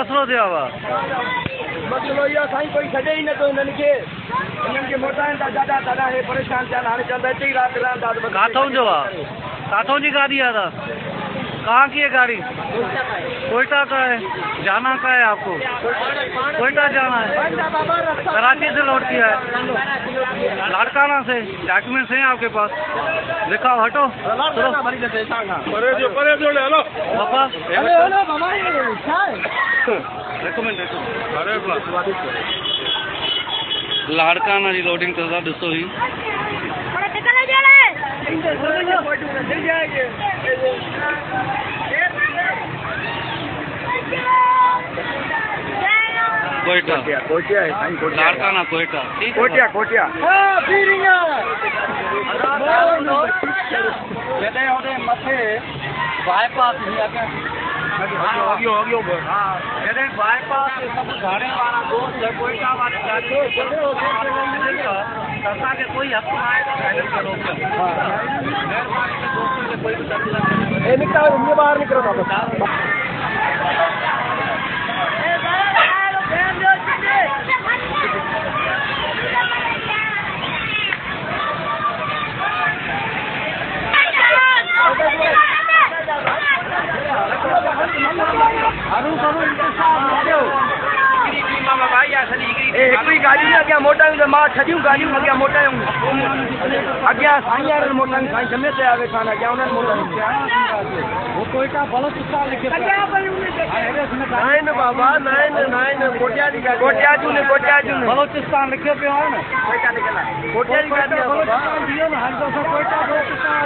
मसलो थियो हुआ? मसलो इहो साईं कोई छॾे ई नथो हिननि खे मोटाइनि था ॾाढा ॾाढा हे परेशान थिया हाणे चवंदा हिते ई राति रहंदा। काथों जो आहे? काथों जी गाड़ी है? कहाँ की है गाड़ी? कोयटा का है। जाना का है आपको? कोयटा जाना है। कराची से लौट किया है। लाड़काना से डॉक्यूमेंट्स हैं आपके पास? दिखाओ, हटो। पापा लाड़काना जी लोडिंग तो ॾिसो ही। कोयटा कोटिया है साईं, लाड़काना कोयटा कोटिया कोटिया जॾहिं होॾे मथे बाईपास जॾहिं बाईपास सभु गाड़े वारा दोस्त कोयटा वारे असांखे कोई हक़ न आहे ॿाहिरि निकिरो था। हिकिड़ी गाॾी में अॻियां मोटायूं त मां छॾियूं गाॾियूं अॻियां मोटायूं अॻियां साईं वारनि मोटायूं साईं जमे ते आवे कान अॻियां उन्हनि मोटायूं कोयटा बलोचिस्तान लिखे नाइन बाबा नाइन कोटिया जी गाॾी कोटिया जूं बलोचिस्तान लिखियो पियो आहे न कोयटा लिखियल आहे कोटिया जी गाॾी बलोचिस्तान थी वियो न हाणे त असां कोयटा बलोचिस्तान